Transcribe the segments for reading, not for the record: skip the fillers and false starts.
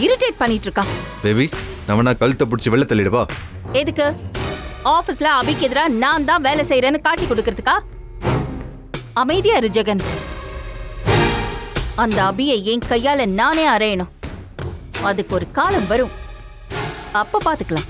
Irritate பண்ணிட்டு இருக்கா. Baby நம்ம கழுத்தை பிடிச்சி வெள்ள தள்ளிடுவா. எதுக்கு? ஆபீஸ்ல அபிக்கு எதிரா நான் தான் வேலை செய்யறேன்னு காட்டி கொடுக்கறதுக்கா? அமைதியா இரு ஜெகன். அந்த அபியை என் கையால நானே அரையணும். அதுக்கு ஒரு காலம் வரும், அப்ப பாத்துக்கலாம்.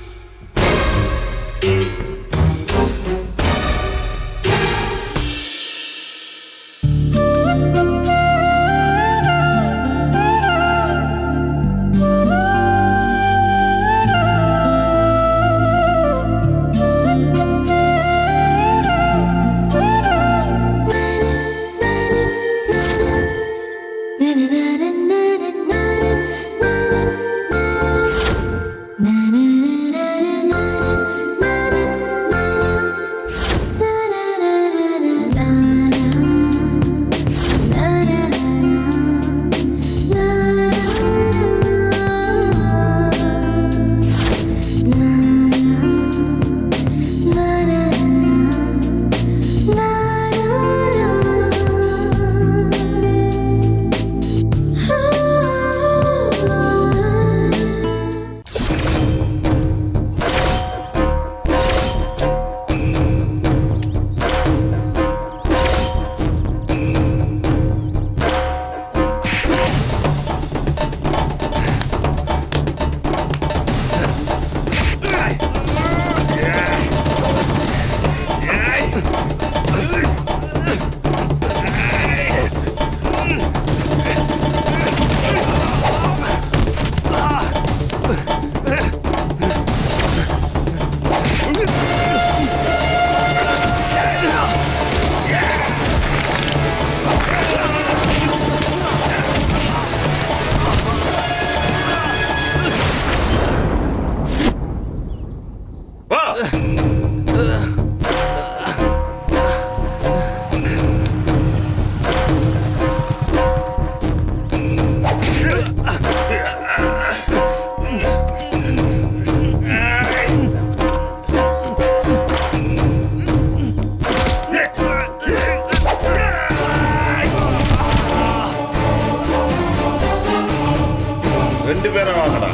ரெண்டு பேரும் வாங்கடா.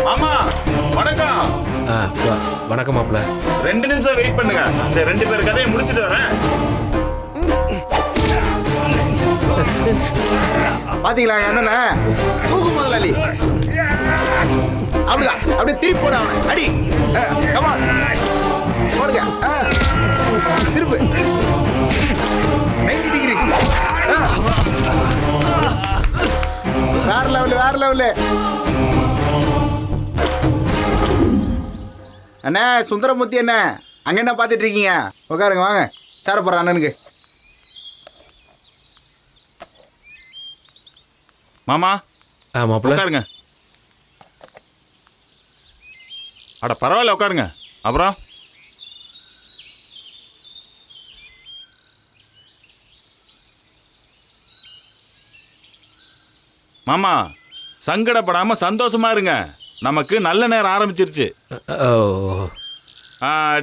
மாமா வணக்கம். வணக்கம் மாப்ள. 2 நிமிஷம் வெயிட் பண்ணுங்க, இந்த 2 பேர் கதையை முடிச்சிட்டு வரேன். பாத்தீங்களா என்ன தூக்கு முதலாளி. அப்படிதான் அப்படியே திருப்பி போட அவனை அடி. கமான் போடுங்க. திருப்பு 90 டிகிரி. வேற லெவலு வேற லெவலு. அண்ணா சுந்தரமூர்த்தி அண்ணா அங்க என்ன பாத்துட்டு இருக்கீங்க? உட்காருங்க வாங்க. சேர போற அண்ணனுக்கு. மாமா மாப்ள உட்காருங்க. அட பரவாயில்ல உட்காருங்க. அப்புறம் மாமா சங்கடப்படாம சந்தோஷமா இருங்க, நமக்கு நல்ல நேரம் ஆரம்பிச்சிருச்சு.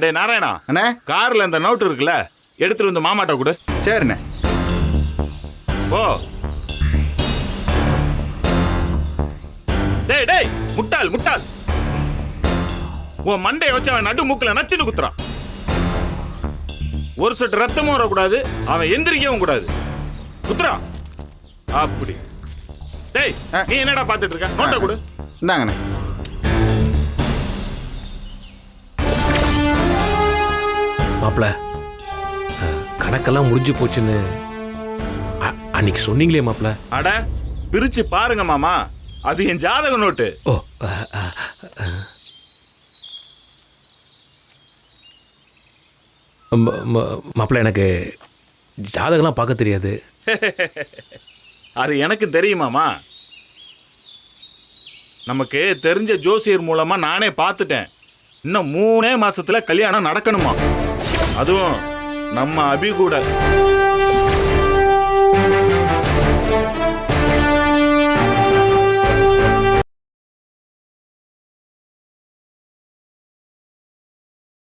டே நாராயணா அண்ணா கார்ல இந்த நோட்டு இருக்குல்ல, எடுத்துட்டு வந்து மாமாட்ட கொடு. சரிண்ணே. ஓ டேய் டேய் முட்டாள் முட்டாள், உன் மண்டையை வச்சு அவன் நடு மூக்குல நச்சுன்னு குத்துறான். ஒரு சொட்டு ரத்தமும் வரக்கூடாது, அவன் எந்திரிக்கவும் கூடாது. குத்துறான் அப்படி. டேய் நீ என்னடா பாத்துட்டு இருக்க? நோட்டை கொடு. இந்தாங்கண்ணே. மாப்ள கணக்கெல்லாம் முடிஞ்சு போச்சுன்னு அன்னைக்கு சொன்னீங்களே மாப்ள. அட பிரிச்சு பாருங்க மாமா, அது என் ஜாதக நோட்டு. ஓ மாப்ள எனக்கு ஜாதகம்லாம் பார்க்க தெரியாது. அது எனக்கு தெரியுமாமா. நமக்கு தெரிஞ்ச ஜோசியர் மூலமா நானே பார்த்துட்டேன். இன்னும் 3 மாசத்துல கல்யாணம் நடக்கணுமா, அதுவும் நம்ம அபி கூட.